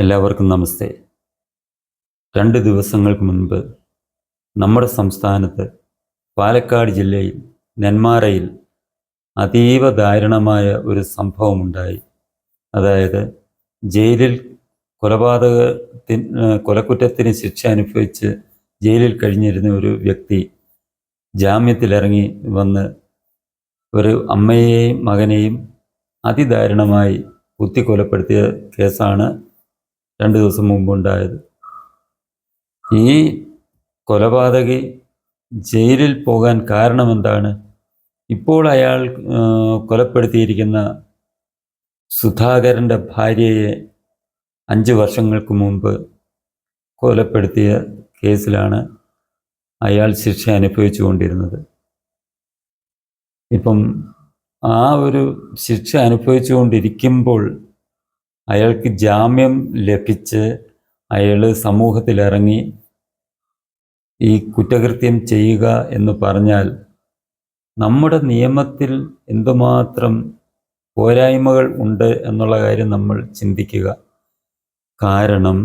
എല്ലാവർക്കും നമസ്തേ. 2 ദിവസങ്ങൾക്ക് മുൻപ് നമ്മുടെ സംസ്ഥാനത്ത് പാലക്കാട് ജില്ലയിൽ നെന്മാറയിൽ അതീവ ദാരുണമായ ഒരു സംഭവമുണ്ടായി. അതായത് ജയിലിൽ കൊലക്കുറ്റത്തിന് ശിക്ഷ അനുഭവിച്ച് ജയിലിൽ കഴിഞ്ഞിരുന്ന ഒരു വ്യക്തി ജാമ്യത്തിലിറങ്ങി വന്ന് ഒരു അമ്മയെയും മകനെയും അതിദാരുണമായി കുത്തിക്കൊലപ്പെടുത്തിയ കേസാണ് 2 ദിവസം മുമ്പുണ്ടായത്. ഈ കൊലപാതകി ജയിലിൽ പോകാൻ കാരണമെന്താണ്? ഇപ്പോൾ അയാൾ കൊലപ്പെടുത്തിയിരിക്കുന്ന സുധാകരൻ്റെ ഭാര്യയെ 5 വർഷങ്ങൾക്ക് മുമ്പ് കൊലപ്പെടുത്തിയ കേസിലാണ് അയാൾ ശിക്ഷ അനുഭവിച്ചു കൊണ്ടിരുന്നത്. ഇപ്പം ആ ഒരു ശിക്ഷ അനുഭവിച്ചു കൊണ്ടിരിക്കുമ്പോൾ അയാൾക്ക് ജാമ്യം ലഭിച്ച് അയാൾ സമൂഹത്തിലിറങ്ങി ഈ കുറ്റകൃത്യം ചെയ്യുക എന്ന് പറഞ്ഞാൽ നമ്മുടെ നിയമത്തിൽ എന്തുമാത്രം പോരായ്മകൾ ഉണ്ട് എന്നുള്ള കാര്യം നമ്മൾ ചിന്തിക്കുക. കാരണം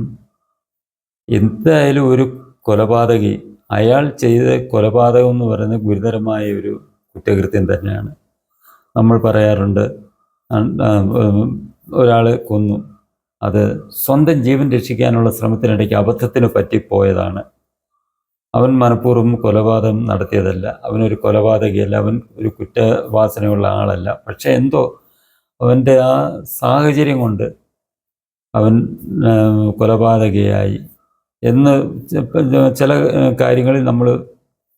എന്തായാലും ഒരു കൊലപാതകി അയാൾ ചെയ്ത കൊലപാതകം എന്ന് പറയുന്നത് ഗുരുതരമായ ഒരു കുറ്റകൃത്യം തന്നെയാണ്. നമ്മൾ പറയാറുണ്ട് ഒരാൾ കൊന്നു, അത് സ്വന്തം ജീവൻ രക്ഷിക്കാനുള്ള ശ്രമത്തിനിടയ്ക്ക് അബദ്ധത്തിന് പറ്റിപ്പോയതാണ്. അവൻ മനഃപൂർവ്വം കൊലപാതകം നടത്തിയതല്ല, അവനൊരു കൊലപാതകിയല്ല, അവൻ ഒരു കുറ്റവാസനയുള്ള ആളല്ല. പക്ഷേ എന്തോ അവൻ്റെ ആ സാഹചര്യം കൊണ്ട് അവൻ കൊലപാതകയായി എന്ന് ചില കാര്യങ്ങളിൽ നമ്മൾ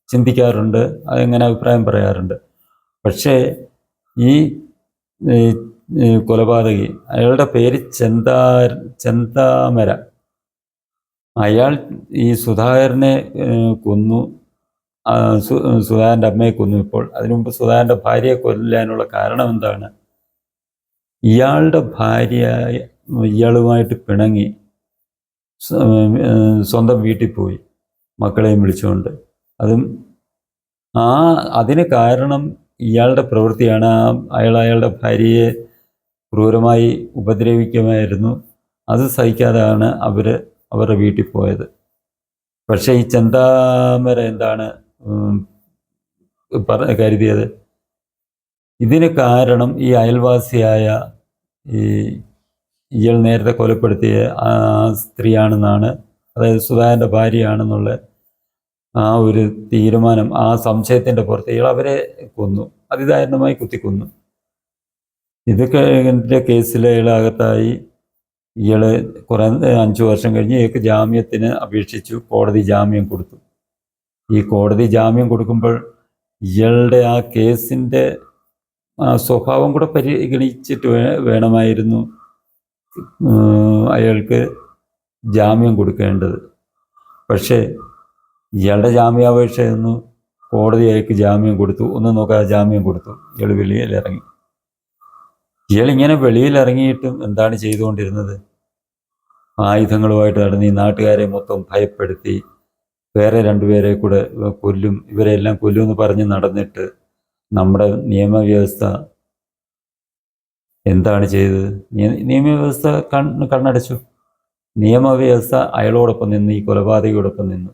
ചിന്തിക്കാറുണ്ട്, അതെങ്ങനെ അഭിപ്രായം പറയാറുണ്ട്. പക്ഷേ ഈ കൊലപാതകി, അയാളുടെ പേര് ചെന്താമര, അയാൾ ഈ സുധാകരനെ കൊന്നു, സുധാകരൻ്റെ അമ്മയെ കൊന്നു. ഇപ്പോൾ അതിനു മുമ്പ് സുധാകരൻ്റെ ഭാര്യയെ കൊല്ലാനുള്ള കാരണം എന്താണ്? ഇയാളുടെ ഭാര്യ ഇയാളുമായിട്ട് പിണങ്ങി സ്വന്തം വീട്ടിൽ പോയി മക്കളെയും വിളിച്ചുകൊണ്ട്. അതിന് കാരണം ഇയാളുടെ പ്രവൃത്തിയാണ്. അയാളുടെ ഭാര്യയെ ക്രൂരമായി ഉപദ്രവിക്കുമായിരുന്നു. അത് സഹിക്കാതെയാണ് അവരുടെ വീട്ടിൽ പോയത്. പക്ഷേ ഈ ചെന്താമര എന്താണ് കരുതിയത്? ഇതിന് കാരണം ഈ അയൽവാസിയായ ഇയാൾ നേരത്തെ കൊലപ്പെടുത്തിയ ആ സ്ത്രീയാണെന്നാണ്, അതായത് സുധാകരൻ്റെ ഭാര്യയാണെന്നുള്ള ആ ഒരു തീരുമാനം, ആ സംശയത്തിൻ്റെ പുറത്ത് ഇയാൾ അവരെ കൊന്നു, അതിദാരുണമായി കുത്തിക്കൊന്നു. ഇതൊക്കെ ഇതിൻ്റെ കേസിൽ ഇയാളകത്തായി. ഇയാൾ 5 വർഷം കഴിഞ്ഞ് ഇയാൾക്ക് ജാമ്യത്തിന് അപേക്ഷിച്ചു. കോടതി ജാമ്യം കൊടുത്തു. ഈ കോടതി ജാമ്യം കൊടുക്കുമ്പോൾ ഇയാളുടെ ആ കേസിൻ്റെ സ്വഭാവം കൂടെ പരിഗണിച്ചിട്ട് വേണമായിരുന്നു അയാൾക്ക് ജാമ്യം കൊടുക്കേണ്ടത്. പക്ഷേ ഇയാളുടെ ജാമ്യാപേക്ഷ ഒന്നു കോടതി അയാൾക്ക് ജാമ്യം കൊടുത്തു, ഒന്നും നോക്കാതെ ജാമ്യം കൊടുത്തു. ഇയാൾ വെളിയിലിറങ്ങി. ഇയാളിങ്ങനെ വെളിയിലിറങ്ങിയിട്ടും എന്താണ് ചെയ്തുകൊണ്ടിരുന്നത്? ആയുധങ്ങളുമായിട്ട് നടന്ന് ഈ നാട്ടുകാരെ മൊത്തം ഭയപ്പെടുത്തി, വേറെ 2 പേരെ കൂടെ കൊല്ലും, ഇവരെല്ലാം കൊല്ലുമെന്ന് പറഞ്ഞ് നടന്നിട്ട് നമ്മുടെ നിയമവ്യവസ്ഥ എന്താണ് ചെയ്തത്? നിയമവ്യവസ്ഥ കണ്ണടച്ചു. നിയമവ്യവസ്ഥ അയാളോടൊപ്പം നിന്ന്, ഈ കൊലപാതകയോടൊപ്പം നിന്നു.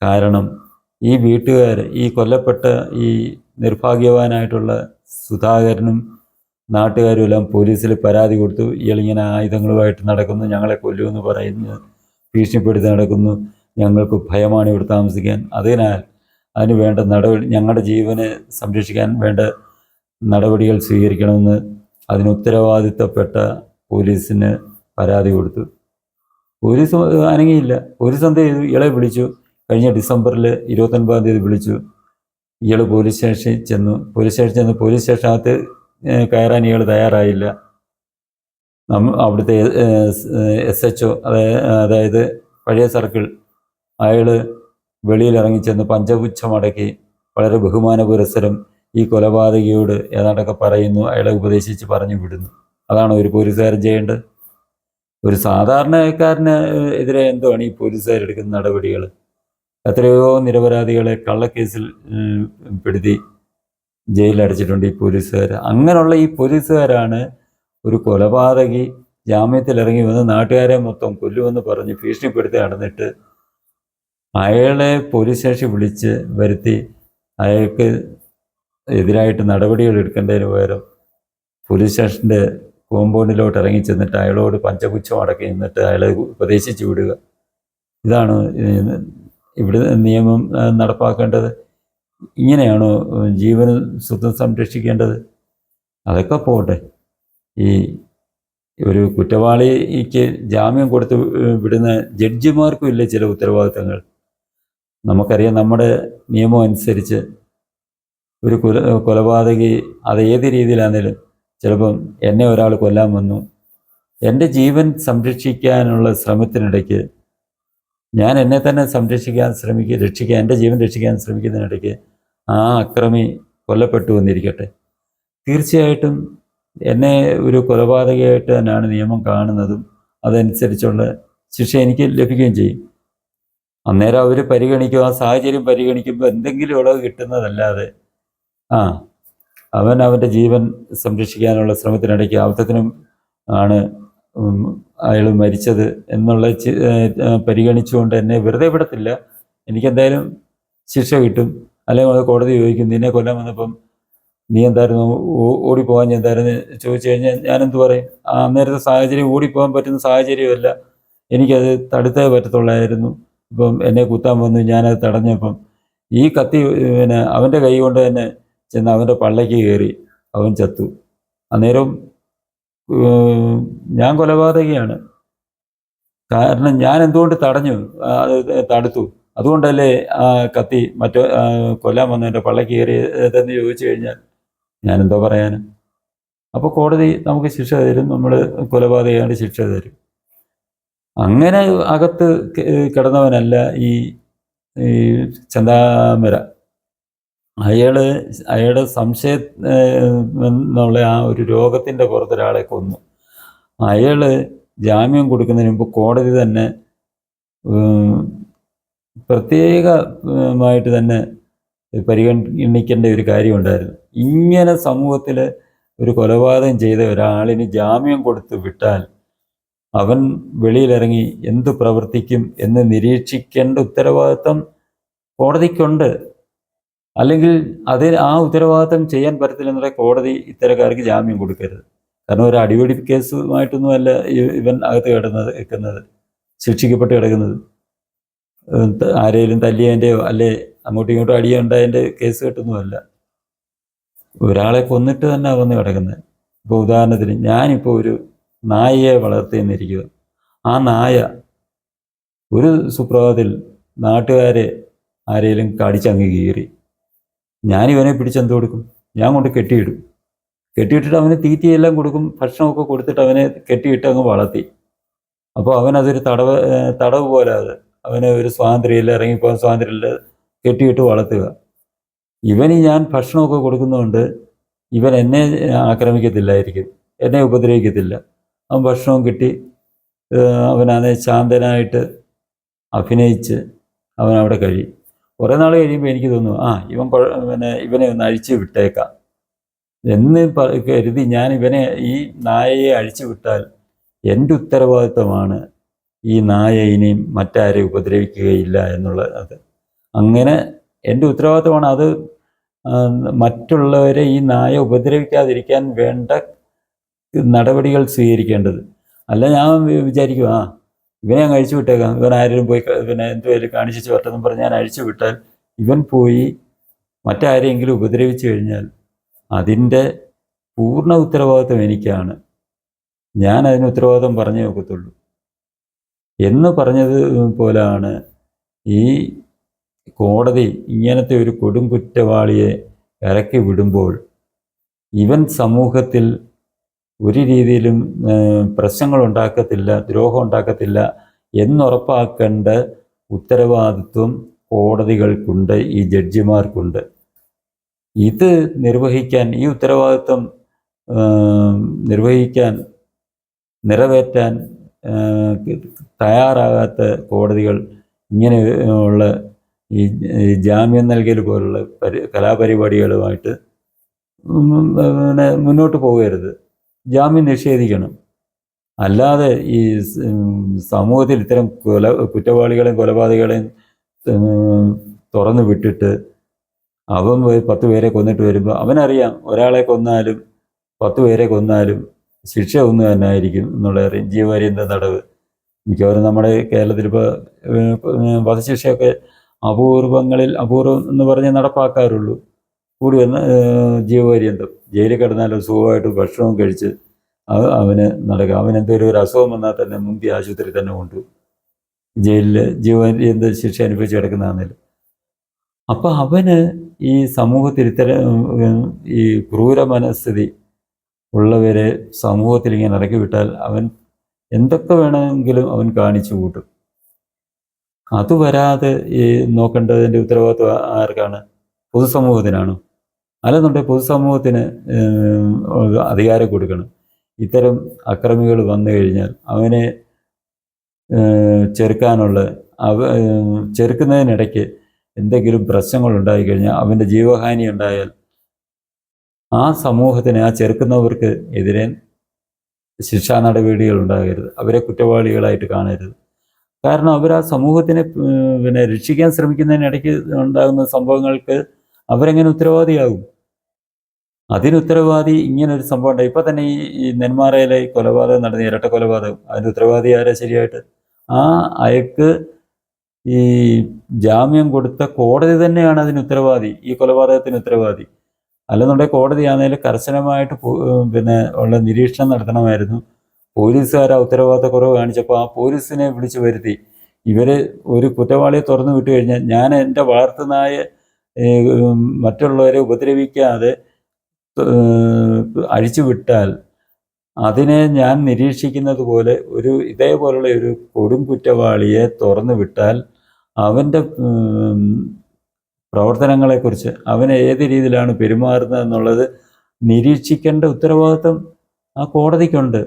കാരണം ഈ വീട്ടുകാർ, ഈ കൊല്ലപ്പെട്ട ഈ നിർഭാഗ്യവാനായിട്ടുള്ള സുധാകരനും നാട്ടുകാരും എല്ലാം പോലീസിൽ പരാതി കൊടുത്തു. ഇയാളിങ്ങനെ ആയുധങ്ങളുമായിട്ട് നടക്കുന്നു, ഞങ്ങളെ കൊല്ലുമെന്ന് പറയുന്നു, ഭീഷണിപ്പെടുത്തി നടക്കുന്നു, ഞങ്ങൾക്ക് ഭയമാണ് ഇവിടെ താമസിക്കാൻ, അതിനാൽ അതിന് വേണ്ട ഞങ്ങളുടെ ജീവനെ സംരക്ഷിക്കാൻ വേണ്ട നടപടികൾ സ്വീകരിക്കണമെന്ന് അതിന് ഉത്തരവാദിത്തപ്പെട്ട പോലീസിന് പരാതി കൊടുത്തു. പോലീസ് അനങ്ങിയില്ല. പോലീസ് എന്ത് ചെയ്തു? ഇയാളെ വിളിച്ചു. കഴിഞ്ഞ ഡിസംബറിൽ 29-ാം തീയതി വിളിച്ചു. ഇയാൾ പോലീസ് സ്റ്റേഷനിൽ ചെന്നു. പോലീസ് സ്റ്റേഷനകത്ത് കയറാൻ ഇയാൾ തയ്യാറായില്ല. അവിടുത്തെ SHO, അതായത് പഴയ സർക്കിൾ, അയാൾ വെളിയിലിറങ്ങിച്ചെന്ന് പഞ്ചപുച്ഛമടക്കി വളരെ ബഹുമാന പുരസ്സരം ഈ കൊലപാതകിയോട് ഏതാണ്ടൊക്കെ പറയുന്നു, അയാളെ ഉപദേശിച്ച് പറഞ്ഞു വിടുന്നു. അതാണോ ഒരു പോലീസുകാരൻ ചെയ്യേണ്ടത്? ഒരു സാധാരണക്കാരന് എതിരെ എന്തുവാണ് ഈ പോലീസുകാരെടുക്കുന്ന നടപടികൾ? എത്രയോ നിരപരാധികളെ കള്ളക്കേസിൽ പെടുത്തി ജയിലിലടച്ചിട്ടുണ്ട് ഈ പോലീസുകാർ. അങ്ങനെയുള്ള ഈ പോലീസുകാരാണ് ഒരു കൊലപാതകി ജാമ്യത്തിൽ ഇറങ്ങി വന്ന് നാട്ടുകാരെ മൊത്തം കൊല്ലുമെന്ന് പറഞ്ഞ് ഭീഷണിപ്പെടുത്തി നടന്നിട്ട് അയാളെ പോലീസ് സ്റ്റേഷൻ വിളിച്ച് വരുത്തി അയാൾക്ക് എതിരായിട്ട് നടപടികൾ എടുക്കേണ്ടതിന് പകരം പോലീസ് സ്റ്റേഷൻ്റെ കോമ്പൗണ്ടിലോട്ട് ഇറങ്ങി ചെന്നിട്ട് അയാളോട് പഞ്ചപുച്ഛം അടക്കി നിന്നിട്ട് അയാളെ ഉപദേശിച്ചു വിടുക. ഇതാണ് ഇവിടെ നിയമം നടപ്പാക്കേണ്ടത്? ഇങ്ങനെയാണോ ജീവനും സ്വത്തും സംരക്ഷിക്കേണ്ടത്? അതൊക്കെ പോട്ടെ. ഈ ഒരു കുറ്റവാളിക്ക് ജാമ്യം കൊടുത്ത് വിടുന്ന ജഡ്ജിമാർക്കും ഇല്ലേ ചില ഉത്തരവാദിത്തങ്ങൾ? നമുക്കറിയാം, നമ്മുടെ നിയമം അനുസരിച്ച് ഒരു കൊലപാതകി അത് ഏത് രീതിയിലാണെങ്കിലും, ചിലപ്പം എന്നെ ഒരാൾ കൊല്ലാൻ വന്നു, എൻ്റെ ജീവൻ സംരക്ഷിക്കാനുള്ള ശ്രമത്തിനിടയ്ക്ക് ഞാൻ എന്നെ തന്നെ രക്ഷിക്കാൻ എൻ്റെ ജീവൻ രക്ഷിക്കാൻ ശ്രമിക്കുന്നതിനിടയ്ക്ക് ആ അക്രമി കൊല്ലപ്പെട്ടു എന്നിരിക്കട്ടെ, തീർച്ചയായിട്ടും എന്നെ ഒരു കൊലപാതകയായിട്ട് തന്നെയാണ് നിയമം കാണുന്നതും അതനുസരിച്ചുള്ള ശിക്ഷ എനിക്ക് ലഭിക്കുകയും ചെയ്യും. അന്നേരം അവർ പരിഗണിക്കും, ആ സാഹചര്യം പരിഗണിക്കുമ്പോൾ എന്തെങ്കിലും ഇളവ് കിട്ടുന്നതല്ലാതെ അവൻ്റെ ജീവൻ സംരക്ഷിക്കാനുള്ള ശ്രമത്തിനിടയ്ക്ക് അബദ്ധത്തിനും ആണ് അയാൾ മരിച്ചത് എന്നുള്ള പരിഗണിച്ചുകൊണ്ട് എന്നെ വെറുതെ വിടത്തില്ല. എനിക്കെന്തായാലും ശിക്ഷ കിട്ടും. അല്ലെങ്കിൽ കോടതി ചോദിക്കും, നിന്നെ കൊല്ലാൻ വന്നപ്പം നീ എന്തായിരുന്നു ഓടിപ്പോകാൻ എന്തായിരുന്നു ചോദിച്ചു കഴിഞ്ഞാൽ ഞാനെന്ത് പറയും? അന്നേരത്തെ സാഹചര്യം ഓടിപ്പോകാൻ പറ്റുന്ന സാഹചര്യമല്ല, എനിക്കത് തടുത്തേ പറ്റത്തുള്ളായിരുന്നു. ഇപ്പം എന്നെ കുത്താൻ വന്നു, ഞാനത് തടഞ്ഞപ്പം ഈ കത്തി അവൻ്റെ കൈ കൊണ്ട് തന്നെ ചെന്ന് അവൻ്റെ പള്ളയ്ക്ക് കയറി, അവൻ ചത്തു. അന്നേരം ഞാൻ കൊലപാതകയാണ്. കാരണം ഞാൻ എന്തുകൊണ്ട് തടുത്തു? അതുകൊണ്ടല്ലേ ആ കത്തി കൊല്ലാൻ വന്നവൻ്റെ പള്ളയ്ക്ക് കയറിയതെന്ന് ചോദിച്ചു കഴിഞ്ഞാൽ ഞാനെന്തോ പറയാൻ? അപ്പോൾ കോടതി നമുക്ക് ശിക്ഷ തരും, നമ്മൾ കൊലപാതകയാണ് ശിക്ഷ തരും. അങ്ങനെ അകത്ത് കിടന്നവനല്ല ഈ ചന്താമര. അയാളുടെ സംശയം എന്നുള്ള ആ ഒരു രോഗത്തിൻ്റെ പുറത്തൊരാളെ കൊന്നു. അയാൾ ജാമ്യം കൊടുക്കുന്നതിന് മുമ്പ് കോടതി തന്നെ പ്രത്യേകമായിട്ട് തന്നെ പരിഗണിക്കേണ്ട ഒരു കാര്യമുണ്ടായിരുന്നു. ഇങ്ങനെ സമൂഹത്തിൽ ഒരു കൊലപാതകം ചെയ്ത ഒരാളിന് ജാമ്യം കൊടുത്ത് വിട്ടാൽ അവൻ വെളിയിലിറങ്ങി എന്ത് പ്രവർത്തിക്കും എന്ന് നിരീക്ഷിക്കേണ്ട ഉത്തരവാദിത്വം കോടതിക്കുണ്ട്. അല്ലെങ്കിൽ ആ ഉത്തരവാദിത്വം ചെയ്യാൻ പറ്റത്തില്ലെന്നുള്ള കോടതി ഇത്തരക്കാർക്ക് ജാമ്യം കൊടുക്കരുത്. കാരണം ഒരു അടിപിടി കേസുമായിട്ടൊന്നുമല്ല ഇവൻ അകത്ത് കിടക്കുന്നത് ശിക്ഷിക്കപ്പെട്ട് കിടക്കുന്നത്. ആരെങ്കിലും തല്ലിയതിൻ്റെയോ അല്ലെ അങ്ങോട്ടും ഇങ്ങോട്ടും അടിയുണ്ടായതിൻ്റെ കേസ് കെട്ടൊന്നുമല്ല. ഒരാളെ കൊന്നിട്ട് തന്നെ വന്ന് കിടക്കുന്നത്. ഇപ്പോൾ ഉദാഹരണത്തിന് ഞാനിപ്പോൾ ഒരു നായയെ വളർത്തിയെന്നിരിക്കുക. ആ നായ ഒരു സുപ്രഭാതത്തിൽ നാട്ടുകാരെ ആരെങ്കിലും കടിച്ചങ്ങ് കീറി. ഞാനിവനെ പിടിച്ചെന്ത് കൊടുക്കും? ഞാൻ കൊണ്ട് കെട്ടിയിടും. കെട്ടിയിട്ടിട്ട് അവന് തീറ്റയെല്ലാം കൊടുക്കും, ഭക്ഷണമൊക്കെ കൊടുത്തിട്ട് അവനെ കെട്ടിയിട്ട് അങ്ങ് വളർത്തി. അപ്പോൾ അവനതൊരു തടവ് പോലെ അവന് ഒരു സ്വാതന്ത്ര്യമില്ല, ഇറങ്ങിപ്പോകാൻ സ്വാതന്ത്ര്യമില്ല, കെട്ടിയിട്ട് വളർത്തുക. ഇവന് ഞാൻ ഭക്ഷണമൊക്കെ കൊടുക്കുന്നതുകൊണ്ട് ഇവൻ എന്നെ ആക്രമിക്കത്തില്ലായിരിക്കും, എന്നെ ഉപദ്രവിക്കത്തില്ല. അവൻ ഭക്ഷണവും കിട്ടി, അവനാണെ ശാന്തനായിട്ട് അഭിനയിച്ച് അവൻ അവിടെ കഴിയും. കുറേ നാൾ കഴിയുമ്പോൾ എനിക്ക് തോന്നും, ഇവനെ ഒന്ന് അഴിച്ചു വിട്ടേക്കാം എന്ന് കരുതി ഞാൻ ഈ നായയെ അഴിച്ചു വിട്ടാൽ എൻ്റെ ഉത്തരവാദിത്വമാണ് ഈ നായ ഇനിയും മറ്റാരെയും ഉപദ്രവിക്കുകയില്ല എന്നുള്ളത്. അങ്ങനെ എൻ്റെ ഉത്തരവാദിത്വമാണ് അത്. മറ്റുള്ളവരെ ഈ നായ ഉപദ്രവിക്കാതിരിക്കാൻ വേണ്ട നടപടികൾ സ്വീകരിക്കേണ്ടത്. അല്ല ഞാൻ വിചാരിക്കും, ഇവനെ ഞാൻ അഴിച്ചു വിട്ടേക്കാം, ഇവൻ ആരെങ്കിലും പോയി എന്തുമായാലും കാണിച്ചു വരട്ടെന്നും പറഞ്ഞ് ഞാൻ അഴിച്ചു വിട്ടാൽ ഇവൻ പോയി മറ്റാരെങ്കിലും ഉപദ്രവിച്ചു കഴിഞ്ഞാൽ അതിൻ്റെ പൂർണ്ണ ഉത്തരവാദിത്വം എനിക്കാണ്. ഞാൻ അതിന് ഉത്തരവാദിത്വം പറഞ്ഞേ ഒക്കത്തുള്ളൂ എന്ന് പറഞ്ഞത് പോലെയാണ് ഈ കോടതി ഇങ്ങനത്തെ ഒരു കൊടും കുറ്റവാളിയെ ഇറക്കി വിടുമ്പോൾ ഇവൻ സമൂഹത്തിൽ ഒരു രീതിയിലും പ്രശ്നങ്ങൾ ഉണ്ടാക്കത്തില്ല, ദ്രോഹം ഉണ്ടാക്കത്തില്ല എന്നുറപ്പാക്കേണ്ട ഉത്തരവാദിത്വം കോടതികൾക്കുണ്ട്, ഈ ജഡ്ജിമാർക്കുണ്ട്. ഇത് നിർവഹിക്കാൻ, ഈ ഉത്തരവാദിത്വം നിറവേറ്റാൻ തയ്യാറാകാത്ത കോടതികൾ ഇങ്ങനെയുള്ള ഈ ജാമ്യം നൽകൽ പോലുള്ള കലാപരിപാടികളുമായിട്ട് മുന്നോട്ട് പോകരുത്. ജാമ്യം നിഷേധിക്കണം. അല്ലാതെ ഈ സമൂഹത്തിൽ ഇത്തരം കുറ്റവാളികളെയും കൊലപാതകളെയും തുറന്നു വിട്ടിട്ട് അവൻ 10 പേരെ കൊന്നിട്ട് വരുമ്പോൾ അവനറിയാം ഒരാളെ കൊന്നാലും 10 പേരെ കൊന്നാലും ശിക്ഷ ഒന്ന് തന്നെ ആയിരിക്കും എന്നുള്ള ജീവപര്യന്തം തടവ്. മിക്കവാറും നമ്മുടെ കേരളത്തിൽ ഇപ്പോൾ വധശിക്ഷയൊക്കെ അപൂർവം എന്ന് പറഞ്ഞ് നടപ്പാക്കാറുള്ളൂ. കൂടി വന്ന ജീവപര്യന്തം ജയിലിൽ കിടന്നാലും സുഖമായിട്ട് ഭക്ഷണവും കഴിച്ച് അവന് നടക്കുക. അവനെന്തെങ്കിലും ഒരു അസുഖം വന്നാൽ തന്നെ മുന്തി ആശുപത്രി തന്നെ കൊണ്ടു ജയിലിൽ ജീവപര്യന്ത ശിക്ഷ അനുഭവിച്ച് കിടക്കുന്നതാണെങ്കിലും. അപ്പം അവന് ഈ സമൂഹത്തിൽ ഇത്തരം ഈ ക്രൂര മനസ്ഥിതി ഉള്ളവരെ സമൂഹത്തിൽ ഇങ്ങനെ ഇറക്കി വിട്ടാൽ അവൻ എന്തൊക്കെ വേണമെങ്കിലും അവൻ കാണിച്ചു കൂട്ടും. അത് വരാതെ ഈ നോക്കേണ്ടതിൻ്റെ ഉത്തരവാദിത്വം ആർക്കാണ്? പൊതുസമൂഹത്തിനാണ്. അല്ലെന്നുണ്ടെങ്കിൽ പൊതുസമൂഹത്തിന് അധികാരം കൊടുക്കണം. ഇത്തരം അക്രമികൾ വന്നു കഴിഞ്ഞാൽ അവനെ ചെറുക്കുന്നതിനിടയ്ക്ക് എന്തെങ്കിലും പ്രശ്നങ്ങൾ ഉണ്ടായിക്കഴിഞ്ഞാൽ, അവൻ്റെ ജീവഹാനി ഉണ്ടായാൽ ആ സമൂഹത്തിന്, ആ ചെറുക്കുന്നവർക്ക് എതിരെ ശിക്ഷാ നടപടികൾ ഉണ്ടാകരുത്. അവരെ കുറ്റവാളികളായിട്ട് കാണരുത്. കാരണം അവർ ആ സമൂഹത്തിനെ രക്ഷിക്കാൻ ശ്രമിക്കുന്നതിനിടയ്ക്ക് ഉണ്ടാകുന്ന സംഭവങ്ങൾക്ക് അവരെങ്ങനെ ഉത്തരവാദിയാകും? അതിനുത്തരവാദി ഇങ്ങനൊരു സംഭവം ഉണ്ടായി. ഇപ്പം തന്നെ ഈ നെന്മാറയിലെ കൊലപാതകം നടന്ന ഇരട്ട കൊലപാതകം, അതിന് ഉത്തരവാദി ആരാ ശരിയായിട്ട്? അയാൾക്ക് ഈ ജാമ്യം കൊടുത്ത കോടതി തന്നെയാണ് അതിന് ഉത്തരവാദി, ഈ കൊലപാതകത്തിന് ഉത്തരവാദി. അല്ലെന്നുണ്ടെങ്കിൽ കോടതിയാണെങ്കിൽ കർശനമായിട്ട് ഉള്ള നിരീക്ഷണം നടത്തണമായിരുന്നു. പോലീസുകാർ ആ ഉത്തരവാദിത്തക്കുറവ് കാണിച്ചപ്പോൾ ആ പോലീസിനെ വിളിച്ചു വരുത്തി ഒരു കുറ്റവാളിയെ തുറന്നു വിട്ടു കഴിഞ്ഞാൽ, ഞാൻ എൻ്റെ വളർത്തുനായ മറ്റുള്ളവരെ ഉപദ്രവിക്കാതെ അഴിച്ചുവിട്ടാൽ അതിനെ ഞാൻ നിരീക്ഷിക്കുന്നത് പോലെ ഇതേപോലുള്ള ഒരു കൊടും കുറ്റവാളിയെ തുറന്നു വിട്ടാൽ അവൻ്റെ പ്രവർത്തനങ്ങളെക്കുറിച്ച്, അവനെ ഏത് രീതിയിലാണ് പെരുമാറുന്നത് എന്നുള്ളത് നിരീക്ഷിക്കേണ്ട ഉത്തരവാദിത്വം ആ കോടതിക്കുണ്ട്.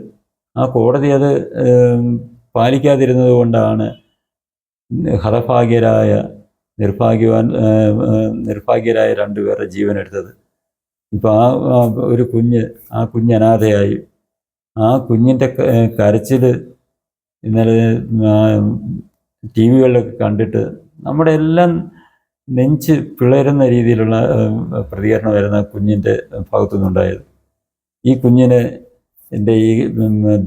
ആ കോടതി അത് പാലിക്കാതിരുന്നത് കൊണ്ടാണ് നിർഭാഗ്യരായ 2 പേരുടെ ജീവനെടുത്തത്. ഇപ്പം ഒരു കുഞ്ഞ് അനാഥയായി. ആ കുഞ്ഞിൻ്റെ കരച്ചിൽ ഇന്നലെ TV-കളിലൊക്കെ കണ്ടിട്ട് നമ്മുടെ എല്ലാം നെഞ്ച് പിളരുന്ന രീതിയിലുള്ള പ്രതികരണമായിരുന്നു ആ കുഞ്ഞിൻ്റെ ഭാഗത്തു നിന്നുണ്ടായത്. ഈ കുഞ്ഞിന് എൻ്റെ ഈ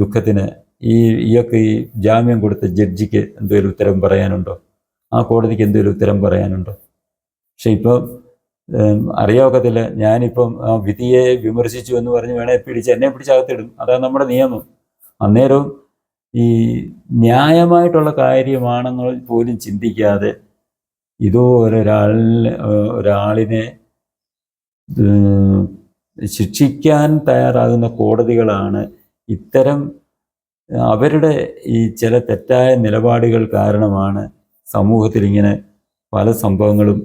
ദുഃഖത്തിന് ഇയാൾക്ക് ഈ ജാമ്യം കൊടുത്ത ജഡ്ജിക്ക് എന്തെങ്കിലും ഉത്തരം പറയാനുണ്ടോ? ആ കോടതിക്ക് എന്തെങ്കിലും ഉത്തരം പറയാനുണ്ടോ? പക്ഷെ ഇപ്പം അറിയാവത്തില്ല. ഞാനിപ്പം ആ വിധിയെ വിമർശിച്ചു എന്ന് പറഞ്ഞ് എന്നെ പിടിച്ചകത്തിടും. അതാണ് നമ്മുടെ നിയമം. അന്നേരവും ഈ ന്യായമായിട്ടുള്ള കാര്യമാണെന്ന് പോലും ചിന്തിക്കാതെ ഇതുപോലെ ഒരാളിനെ ശിക്ഷിക്കാൻ തയ്യാറാകുന്ന കോടതികളാണ് ഇത്തരം അവരുടെ ഈ ചില തെറ്റായ നിലപാടുകൾ കാരണമാണ് സമൂഹത്തിൽ ഇങ്ങനെ പല സംഭവങ്ങളും,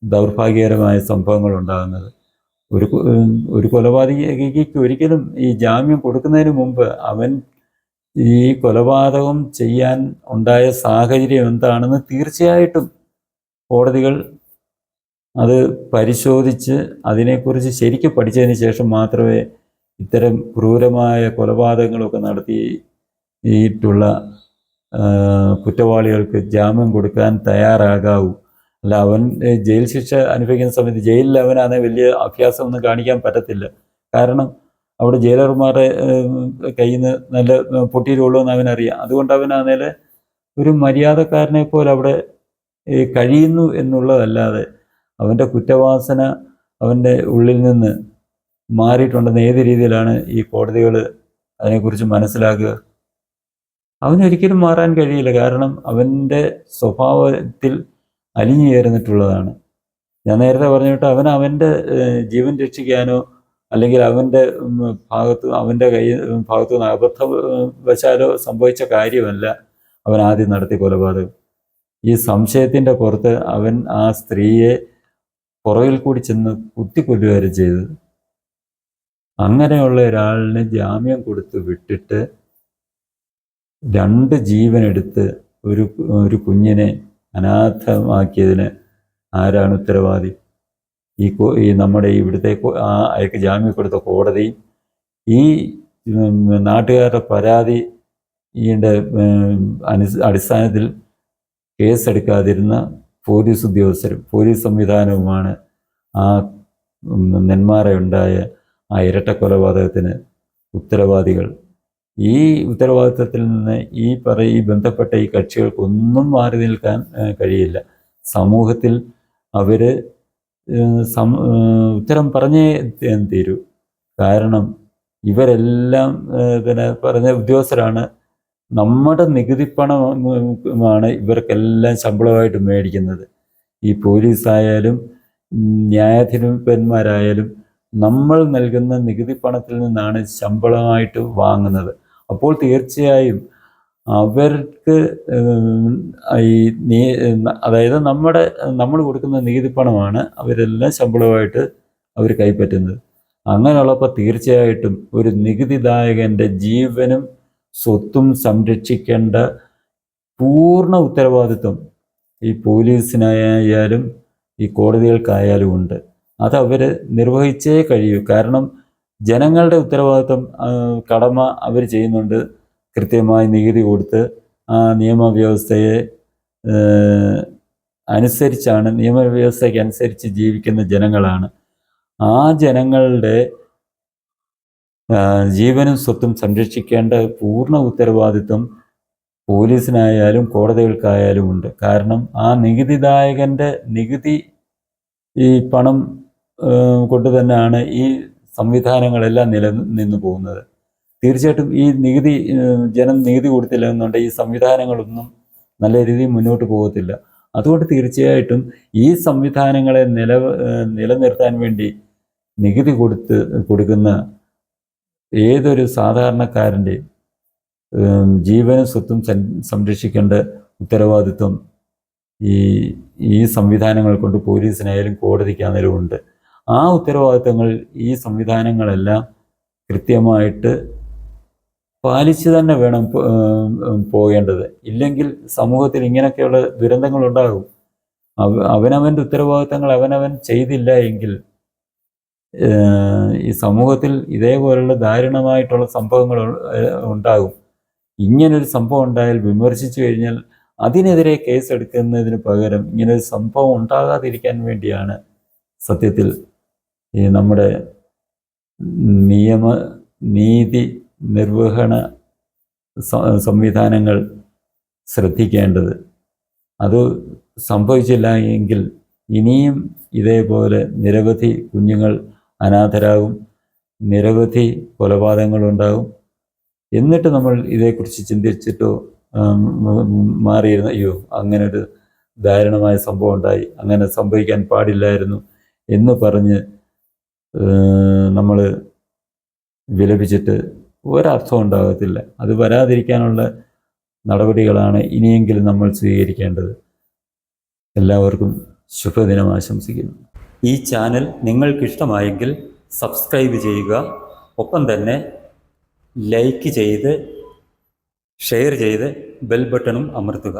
ദൗർഭാഗ്യകരമായ സംഭവങ്ങൾ ഉണ്ടാകുന്നത്. ഒരു കൊലപാതകിക്ക് ഒരിക്കലും ഈ ജാമ്യം കൊടുക്കുന്നതിന് മുമ്പ് അവൻ ഈ കൊലപാതകം ചെയ്യാൻ ഉണ്ടായ സാഹചര്യം എന്താണെന്ന് തീർച്ചയായിട്ടും കോടതികൾ അത് പരിശോധിച്ച് അതിനെക്കുറിച്ച് ശരിക്കും പഠിച്ചതിന് ശേഷം മാത്രമേ ഇത്തരം ക്രൂരമായ കൊലപാതകങ്ങളൊക്കെ നടത്തിയിട്ടുള്ള കുറ്റവാളികൾക്ക് ജാമ്യം കൊടുക്കാൻ തയ്യാറാകാവൂ. അല്ല, അവൻ ജയിൽ ശിക്ഷ അനുഭവിക്കുന്ന സമയത്ത് ജയിലിൽ അവനാണെ വലിയ അഭ്യാസമൊന്നും കാണിക്കാൻ പറ്റത്തില്ല. കാരണം അവിടെ ജയിലർമാരുടെ കയ്യിൽ നിന്ന് നല്ല പൊട്ടിയിട്ടുള്ളൂന്ന് അവനറിയാം. അതുകൊണ്ട് അവനാണേൽ ഒരു മര്യാദക്കാരനെ പോലെ അവിടെ കഴിയുന്നു എന്നുള്ളതല്ലാതെ അവൻ്റെ കുറ്റവാസന അവൻ്റെ ഉള്ളിൽ നിന്ന് മാറിയിട്ടുണ്ടെന്ന് ഏത് രീതിയിലാണ് ഈ കോടതികൾ അതിനെക്കുറിച്ച് മനസ്സിലാക്കുക? അവനൊരിക്കലും മാറാൻ കഴിയില്ല. കാരണം അവൻ്റെ സ്വഭാവത്തിൽ അലിഞ്ഞു ചേർന്നിട്ടുള്ളതാണ്. ഞാൻ നേരത്തെ പറഞ്ഞിട്ട് അവൻ്റെ ജീവൻ രക്ഷിക്കാനോ അല്ലെങ്കിൽ അവൻ്റെ ഭാഗത്തു നിന്ന് അബദ്ധവശാലോ സംഭവിച്ച കാര്യമല്ല അവൻ ആദ്യം നടത്തിയ കൊലപാതകം. ഈ സംശയത്തിൻ്റെ പുറത്ത് അവൻ ആ സ്ത്രീയെ പുറകിൽ കൂടി ചെന്ന് കുത്തിക്കൊല്ലുകയാണ് ചെയ്തത്. അങ്ങനെയുള്ള ഒരാളിന് ജാമ്യം കൊടുത്ത് വിട്ടിട്ട് 2 ജീവനെടുത്ത് ഒരു കുഞ്ഞിനെ അനാഥമാക്കിയതിന് ആരാണ് ഉത്തരവാദി? ഈ നമ്മുടെ ഇവിടുത്തെ അയാൾക്ക് ജാമ്യം കൊടുത്ത കോടതിയും ഈ നാട്ടുകാരുടെ പരാതി ഇതിൻ്റെ അടിസ്ഥാനത്തിൽ കേസെടുക്കാതിരുന്ന പോലീസ് ഉദ്യോഗസ്ഥരും പോലീസ് സംവിധാനവുമാണ് ആ നെന്മാറയുണ്ടായ ആ ഇരട്ട കൊലപാതകത്തിന് ഉത്തരവാദികൾ. ഈ ഉത്തരവാദിത്വത്തിൽ നിന്ന് ഈ ബന്ധപ്പെട്ട ഈ കക്ഷികൾക്കൊന്നും മാറി നിൽക്കാൻ കഴിയില്ല. സമൂഹത്തിൽ അവർ ഉത്തരം പറഞ്ഞേ തീരൂ. കാരണം ഇവരെല്ലാം പിന്നെ പറഞ്ഞ ഉദ്യോഗസ്ഥരാണ്. നമ്മുടെ നികുതിപ്പണമാണ് ഇവർക്കെല്ലാം ശമ്പളമായിട്ട് മേടിക്കുന്നത്. ഈ പോലീസായാലും ന്യായാധിപന്മാരായാലും നമ്മൾ നൽകുന്ന നികുതി പണത്തിൽ നിന്നാണ് ശമ്പളമായിട്ട് വാങ്ങുന്നത്. അപ്പോൾ തീർച്ചയായും അവർക്ക് അതായത് നമ്മൾ കൊടുക്കുന്ന നികുതി പണമാണ് അവരെല്ലാം ശമ്പളമായിട്ട് അവർ കൈപ്പറ്റുന്നത്. അങ്ങനെയുള്ളപ്പോൾ തീർച്ചയായിട്ടും ഒരു നികുതിദായകൻ്റെ ജീവനും സ്വത്തും സംരക്ഷിക്കേണ്ട പൂർണ്ണ ഉത്തരവാദിത്വം ഈ പോലീസിനായാലും ഈ കോടതികൾക്കായാലും ഉണ്ട്. അത് അവർ നിർവഹിച്ചേ കഴിയൂ. കാരണം ജനങ്ങളുടെ ഉത്തരവാദിത്വം കടമ അവർ ചെയ്യുന്നുണ്ട്. കൃത്യമായി നികുതി കൊടുത്ത് ആ നിയമവ്യവസ്ഥയെ അനുസരിച്ചാണ്, നിയമവ്യവസ്ഥയ്ക്ക് അനുസരിച്ച് ജീവിക്കുന്ന ജനങ്ങളാണ്. ആ ജനങ്ങളുടെ ജീവനും സ്വത്തും സംരക്ഷിക്കേണ്ട പൂർണ്ണ ഉത്തരവാദിത്വം പോലീസിനായാലും കോടതികൾക്കായാലും ഉണ്ട്. കാരണം ആ നികുതിദായകൻ്റെ നികുതി ഈ പണം കൊണ്ട് തന്നെയാണ് ഈ സംവിധാനങ്ങളെല്ലാം നിലനിന്ന് പോകുന്നത്. തീർച്ചയായിട്ടും ഈ ജനം നികുതി കൊടുത്തില്ല എന്നുണ്ടെങ്കിൽ ഈ സംവിധാനങ്ങളൊന്നും നല്ല രീതിയിൽ മുന്നോട്ട് പോകത്തില്ല. അതുകൊണ്ട് തീർച്ചയായിട്ടും ഈ സംവിധാനങ്ങളെ നിലനിർത്താൻ വേണ്ടി നികുതി കൊടുക്കുന്ന ഏതൊരു സാധാരണക്കാരൻ്റെയും ജീവനും സ്വത്തും സംരക്ഷിക്കേണ്ട ഉത്തരവാദിത്വം ഈ സംവിധാനങ്ങൾ കൊണ്ട് പോലീസിനായാലും കോടതിക്കായാലും ഉണ്ട്. ആ ഉത്തരവാദിത്വങ്ങൾ ഈ സംവിധാനങ്ങളെല്ലാം കൃത്യമായിട്ട് പാലിച്ചു തന്നെ വേണം പോകേണ്ടത്. ഇല്ലെങ്കിൽ സമൂഹത്തിൽ ഇങ്ങനെയൊക്കെയുള്ള ദുരന്തങ്ങളുണ്ടാകും. അവനവൻ്റെ ഉത്തരവാദിത്വങ്ങൾ അവനവൻ ചെയ്തില്ല എങ്കിൽ ഈ സമൂഹത്തിൽ ഇതേപോലുള്ള ദാരുണമായിട്ടുള്ള സംഭവങ്ങൾ ഉണ്ടാകും. ഇങ്ങനൊരു സംഭവം ഉണ്ടായാൽ വിമർശിച്ചു കഴിഞ്ഞാൽ അതിനെതിരെ കേസെടുക്കുന്നതിന് പകരം ഇങ്ങനൊരു സംഭവം ഉണ്ടാകാതിരിക്കാൻ വേണ്ടിയാണ് സത്യത്തിൽ ഈ നമ്മുടെ നീതി നിർവഹണ സംവിധാനങ്ങൾ ശ്രദ്ധിക്കേണ്ടത്. അത് സംഭവിച്ചില്ല എങ്കിൽ ഇനിയും ഇതേപോലെ നിരവധി കുഞ്ഞുങ്ങൾ അനാഥരാകും, നിരവധി കൊലപാതകങ്ങളുണ്ടാകും. എന്നിട്ട് നമ്മൾ ഇതേക്കുറിച്ച് ചിന്തിച്ചിട്ടോ മാറിയിരുന്ന അങ്ങനൊരു ദാരുണമായ സംഭവം ഉണ്ടായി, അങ്ങനെ സംഭവിക്കാൻ പാടില്ലായിരുന്നു എന്ന് പറഞ്ഞ് നമ്മൾ വിലപിച്ചിട്ട് ഒരർത്ഥം ഉണ്ടാകത്തില്ല. അത് വരാതിരിക്കാനുള്ള നടപടികളാണ് ഇനിയെങ്കിലും നമ്മൾ സ്വീകരിക്കേണ്ടത്. എല്ലാവർക്കും ശുഭദിനം ആശംസിക്കുന്നു. ഈ ചാനൽ നിങ്ങൾക്കിഷ്ടമായെങ്കിൽ സബ്സ്ക്രൈബ് ചെയ്യുക. ഒപ്പം തന്നെ ലൈക്ക് ചെയ്ത് ഷെയർ ചെയ്ത് ബെൽ ബട്ടണും അമർത്തുക.